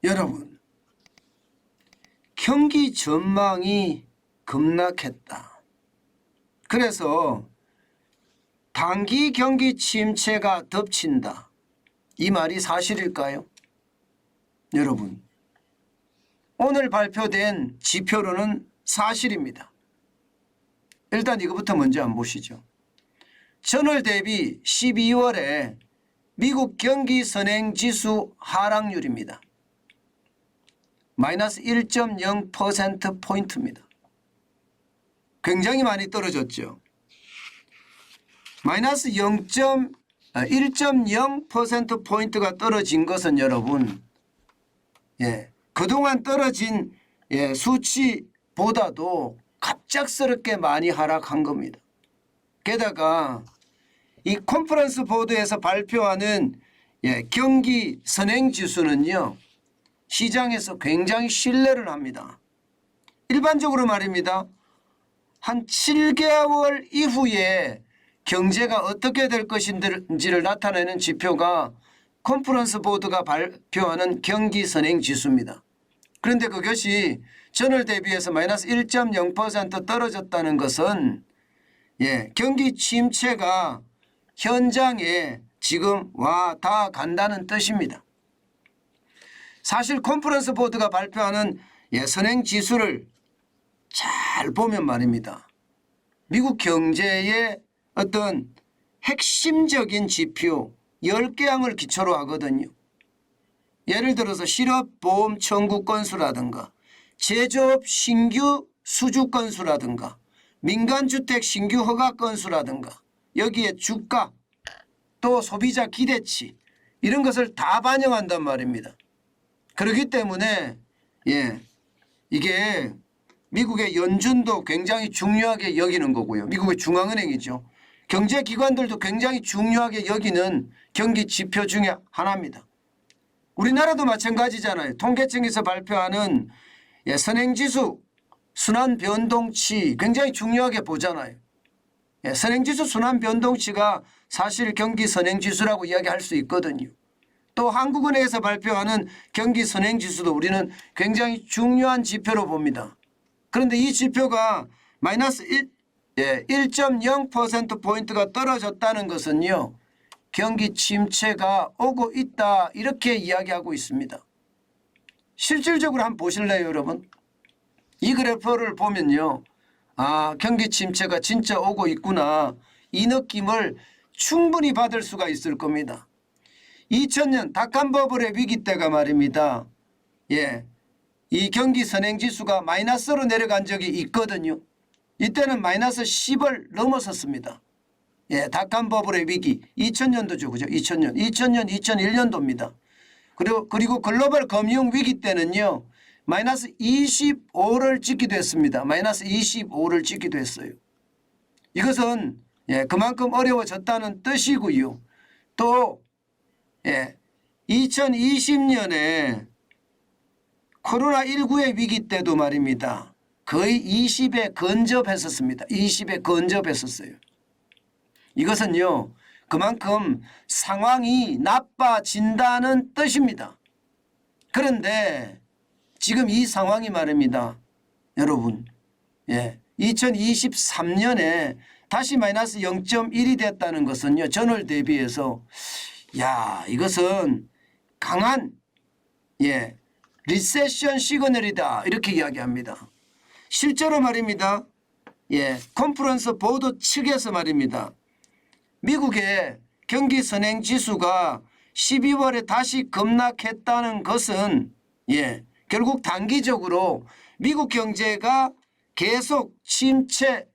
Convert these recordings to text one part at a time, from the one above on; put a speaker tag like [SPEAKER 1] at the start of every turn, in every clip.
[SPEAKER 1] 여러분, 경기 전망이 급락했다. 그래서 단기 경기 침체가 덮친다. 이 말이 사실일까요? 여러분, 오늘 발표된 지표로는 사실입니다. 일단 이것부터 먼저 한번 보시죠. 전월 대비 12월에 미국 경기 선행지수 하락률입니다. 마이너스 1.0%포인트입니다. 굉장히 많이 떨어졌죠. 마이너스 1.0%포인트가 떨어진 것은 여러분, 그동안 떨어진 수치보다도 갑작스럽게 많이 하락한 겁니다. 게다가 이 컨퍼런스 보드에서 발표하는 경기 선행지수는요, 시장에서 굉장히 신뢰를 합니다. 일반적으로 말입니다. 한 7개월 이후에 경제가 어떻게 될 것인지를 나타내는 지표가 컨퍼런스 보드가 발표하는 경기 선행지수입니다. 그런데 그것이 전월 대비해서 마이너스 1.0% 떨어졌다는 것은 경기 침체가 현장에 지금 와 다 간다는 뜻입니다. 사실 컨퍼런스 보드가 발표하는 선행지수를 잘 보면 말입니다. 미국 경제의 어떤 핵심적인 지표 10개항을 기초로 하거든요. 예를 들어서 실업보험 청구 건수라든가 제조업 신규 수주 건수라든가 민간주택 신규 허가 건수라든가 여기에 주가 또 소비자 기대치 이런 것을 다 반영한단 말입니다. 그렇기 때문에 이게 미국의 연준도 굉장히 중요하게 여기는 거고요. 미국의 중앙은행이죠. 경제기관들도 굉장히 중요하게 여기는 경기 지표 중에 하나입니다. 우리나라도 마찬가지잖아요. 통계청에서 발표하는 선행지수 순환변동치 굉장히 중요하게 보잖아요. 선행지수 순환변동치가 사실 경기 선행지수라고 이야기할 수 있거든요. 또 한국은행에서 발표하는 경기 선행지수도 우리는 굉장히 중요한 지표로 봅니다. 그런데 이 지표가 마이너스 1.0%포인트가 떨어졌다는 것은요, 경기 침체가 오고 있다 이렇게 이야기하고 있습니다. 실질적으로 한번 보실래요, 여러분? 이 그래프를 보면요, 아, 경기 침체가 진짜 오고 있구나 이 느낌을 충분히 받을 수가 있을 겁니다. 2000년 닷컴버블의 위기 때가 말입니다. 이 경기 선행지수가 마이너스로 내려간 적이 있거든요. 이때는 마이너스 10을 넘어섰습니다. 닷컴버블의 위기 2000년도죠. 그죠? 2000년, 2001년도입니다. 그리고 글로벌 금융 위기 때는요, 마이너스 25를 찍기도 했습니다. 마이너스 25를 찍기도 했어요. 이것은 그만큼 어려워졌다는 뜻이고요. 또 2020년에 코로나19의 위기 때도 말입니다. 거의 20에 근접했었습니다. 20에 근접했었어요. 이것은요, 그만큼 상황이 나빠진다는 뜻입니다. 그런데 지금 이 상황이 말입니다. 여러분, 2023년에 다시 마이너스 0.1이 됐다는 것은요, 전월 대비해서 이것은 강한 리세션 시그널이다 이렇게 이야기합니다. 실제로 말입니다. 컨퍼런스 보드 측에서 말입니다. 미국의 경기 선행지수가 12월에 다시 급락했다는 것은 결국 단기적으로 미국 경제가 계속 침체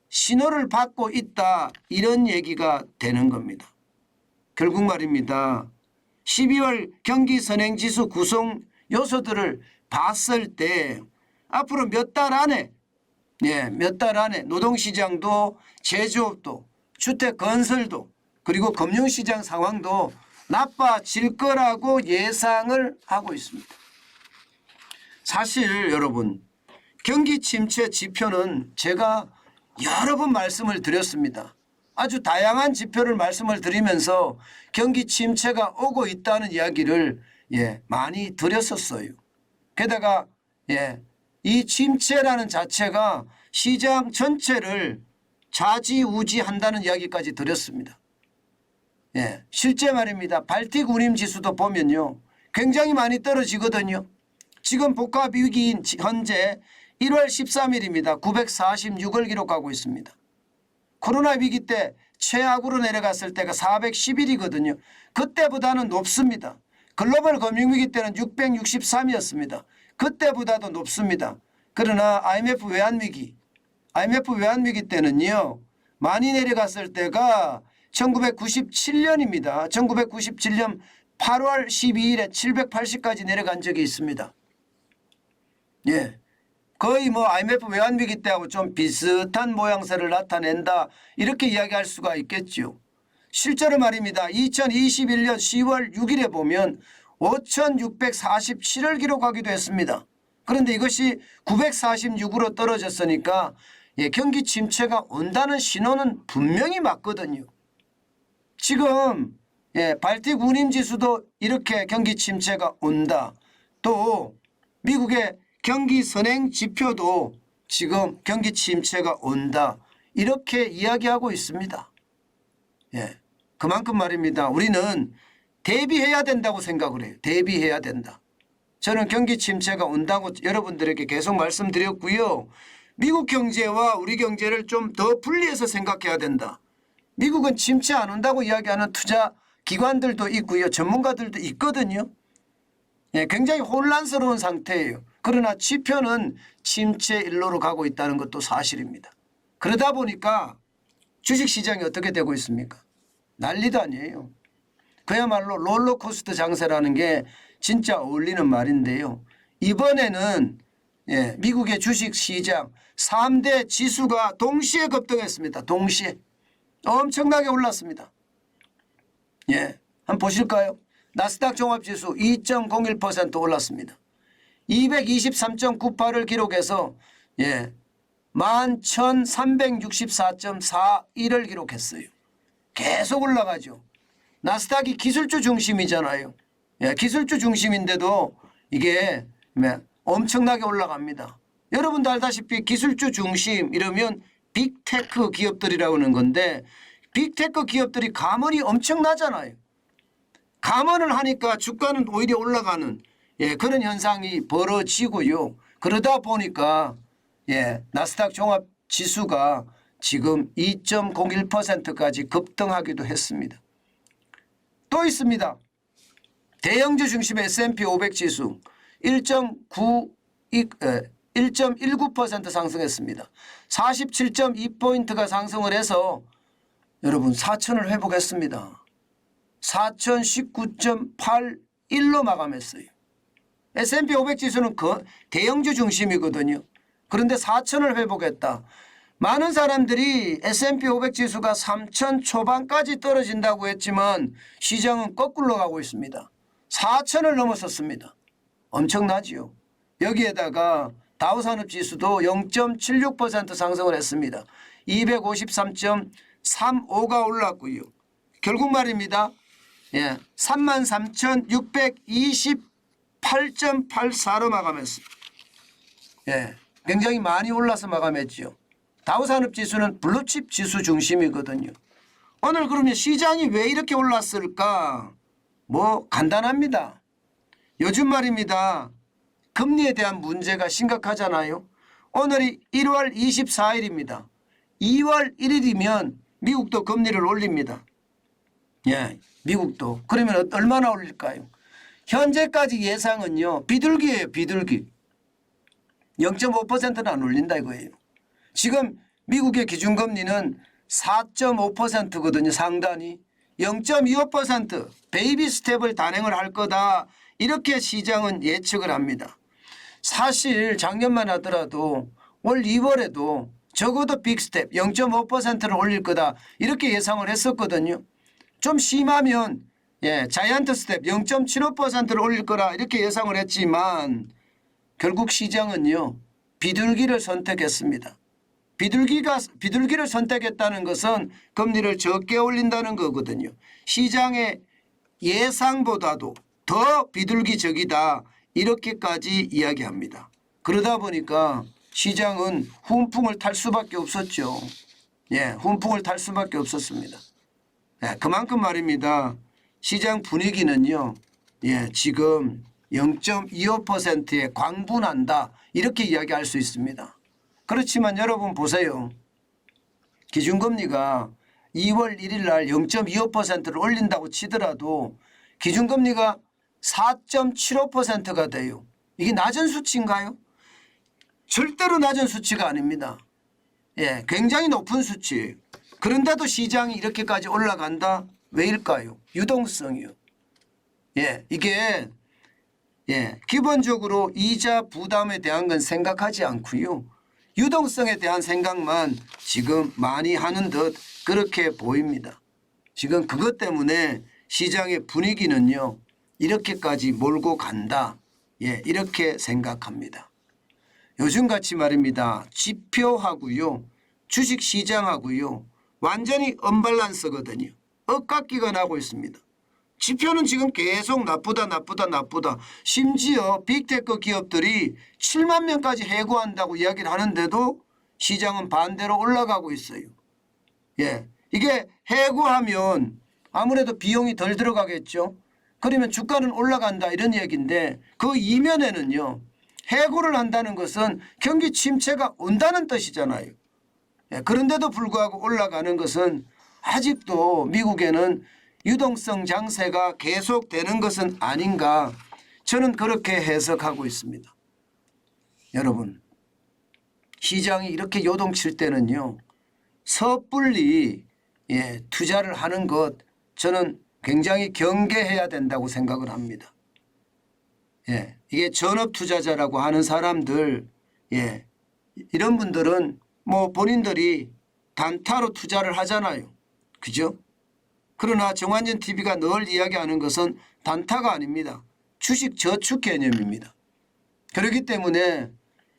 [SPEAKER 1] 신호를 받고 있다 이런 얘기가 되는 겁니다. 결국 말입니다. 12월 경기 선행지수 구성 요소들을 봤을 때 앞으로 몇 달 안에 노동시장도 제조업도 주택 건설도 그리고 금융시장 상황도 나빠질 거라고 예상을 하고 있습니다. 사실 여러분, 경기 침체 지표는 제가 여러 번 말씀을 드렸습니다. 아주 다양한 지표를 말씀을 드리면서 경기 침체가 오고 있다는 이야기를 많이 들였었어요. 게다가 이 침체라는 자체가 시장 전체를 좌지우지한다는 이야기까지 드렸습니다. 실제 말입니다. 발틱 운임 지수도 보면요, 굉장히 많이 떨어지거든요. 지금 복합 위기인 현재 1월 13일입니다. 946을 기록하고 있습니다. 코로나 위기 때 최악으로 내려갔을 때가 411이거든요. 그때보다는 높습니다. 글로벌 금융위기 때는 663이었습니다. 그때보다도 높습니다. 그러나 IMF 외환위기 때는요, 많이 내려갔을 때가 1997년입니다. 1997년 8월 12일에 780까지 내려간 적이 있습니다. 거의 뭐 IMF 외환위기 때하고 좀 비슷한 모양새를 나타낸다, 이렇게 이야기할 수가 있겠죠. 실제로 말입니다. 2021년 10월 6일에 보면 5,647을 기록하기도 했습니다. 그런데 이것이 946으로 떨어졌으니까 경기 침체가 온다는 신호는 분명히 맞거든요. 지금 발틱 운임지수도 이렇게 경기 침체가 온다. 또 미국의 경기 선행 지표도 지금 경기 침체가 온다, 이렇게 이야기하고 있습니다. 그만큼 말입니다. 우리는 대비해야 된다고 생각을 해요. 대비해야 된다. 저는 경기 침체가 온다고 여러분들에게 계속 말씀드렸고요. 미국 경제와 우리 경제를 좀 더 분리해서 생각해야 된다. 미국은 침체 안 온다고 이야기하는 투자 기관들도 있고요. 전문가들도 있거든요. 굉장히 혼란스러운 상태예요. 그러나 지표는 침체 일로로 가고 있다는 것도 사실입니다. 그러다 보니까 주식시장이 어떻게 되고 있습니까? 난리도 아니에요. 그야말로 롤러코스터 장세라는 게 진짜 어울리는 말인데요. 이번에는 미국의 주식시장 3대 지수가 동시에 급등했습니다. 동시에 엄청나게 올랐습니다. 한번 보실까요? 나스닥 종합지수 2.01% 올랐습니다. 223.98을 기록해서 11,364.41을 기록했어요. 계속 올라가죠. 나스닥이 기술주 중심이잖아요. 기술주 중심인데도 이게 엄청나게 올라갑니다. 여러분도 알다시피 기술주 중심 이러면 빅테크 기업들이라고 하는 건데, 빅테크 기업들이 감원이 엄청나잖아요. 감원을 하니까 주가는 오히려 올라가는 그런 현상이 벌어지고요. 그러다 보니까 나스닥 종합지수가 지금 2.01%까지 급등하기도 했습니다. 또 있습니다. 대형주 중심의 S&P 500 지수 1.19% 상승했습니다. 47.2포인트가 상승을 해서 여러분 4,000을 회복했습니다. 4,019.81로 마감했어요. S&P 500 지수는 대형주 중심이거든요. 그런데 4,000을 회복했다. 많은 사람들이 S&P 500 지수가 3,000 초반까지 떨어진다고 했지만 시장은 거꾸로 가고 있습니다. 4,000을 넘어섰습니다. 엄청나지요. 여기에다가 다우산업지수도 0.76% 상승을 했습니다. 253.35가 올랐고요. 결국 말입니다. 33,628.84로 마감했습니다. 굉장히 많이 올라서 마감했죠. 다우산업지수는 블루칩 지수 중심이거든요. 오늘 그러면 시장이 왜 이렇게 올랐을까? 뭐 간단합니다. 요즘 말입니다. 금리에 대한 문제가 심각하잖아요. 오늘이 1월 24일입니다. 2월 1일이면 미국도 금리를 올립니다. 미국도. 그러면 얼마나 올릴까요? 현재까지 예상은요, 비둘기예요. 비둘기. 0.5%는 안 올린다 이거예요. 지금 미국의 기준금리는 4.5%거든요. 상단이. 0.25% 베이비 스텝을 단행을 할 거다, 이렇게 시장은 예측을 합니다. 사실 작년만 하더라도 올 2월에도 적어도 빅스텝 0.5%를 올릴 거다, 이렇게 예상을 했었거든요. 좀 심하면 자이언트 스텝 0.75%를 올릴 거라 이렇게 예상을 했지만 결국 시장은요, 비둘기를 선택했습니다. 비둘기를 선택했다는 것은 금리를 적게 올린다는 거거든요. 시장의 예상보다도 더 비둘기적이다 이렇게까지 이야기합니다. 그러다 보니까 시장은 훈풍을 탈 수밖에 없었죠. 예, 훈풍을 탈 수밖에 없었습니다. 예, 그만큼 말입니다. 시장 분위기는요. 예, 지금 0.25%에 광분한다 이렇게 이야기할 수 있습니다. 그렇지만 여러분 보세요. 기준금리가 2월 1일 날 0.25%를 올린다고 치더라도 기준금리가 4.75%가 돼요. 이게 낮은 수치인가요? 절대로 낮은 수치가 아닙니다. 예, 굉장히 높은 수치. 그런데도 시장이 이렇게까지 올라간다? 왜일까요? 유동성이요. 예, 이게 기본적으로 이자 부담에 대한 건 생각하지 않고요. 유동성에 대한 생각만 지금 많이 하는 듯 그렇게 보입니다. 지금 그것 때문에 시장의 분위기는요. 이렇게까지 몰고 간다. 예, 이렇게 생각합니다. 요즘같이 말입니다. 지표하고요. 주식시장하고요. 완전히 언밸런스거든요. 엇각기가 나고 있습니다. 지표는 지금 계속 나쁘다. 심지어 빅테크 기업들이 7만 명까지 해고한다고 이야기를 하는데도 시장은 반대로 올라가고 있어요. 예, 이게 해고하면 아무래도 비용이 덜 들어가겠죠. 그러면 주가는 올라간다 이런 얘기인데 그 이면에는요. 해고를 한다는 것은 경기 침체가 온다는 뜻이잖아요. 예, 그런데도 불구하고 올라가는 것은 아직도 미국에는 유동성 장세가 계속되는 것은 아닌가 저는 그렇게 해석하고 있습니다. 여러분 시장이 이렇게 요동칠 때는요. 섣불리 투자를 하는 것 저는 굉장히 경계해야 된다고 생각을 합니다. 예, 이게 전업투자자라고 하는 사람들 이런 분들은 뭐 본인들이 단타로 투자를 하잖아요. 그죠? 그러나 정환전 TV가 늘 이야기하는 것은 단타가 아닙니다. 주식 저축 개념입니다. 그렇기 때문에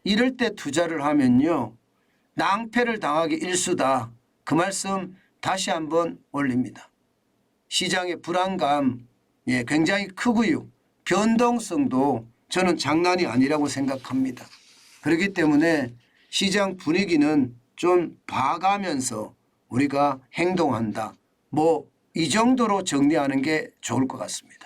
[SPEAKER 1] 이럴 때 투자를 하면요. 낭패를 당하기 일수다. 그 말씀 다시 한번 올립니다. 시장의 불안감 굉장히 크고요. 변동성도 저는 장난이 아니라고 생각합니다. 그렇기 때문에 시장 분위기는 좀 봐가면서 우리가 행동한다. 뭐 이 정도로 정리하는 게 좋을 것 같습니다.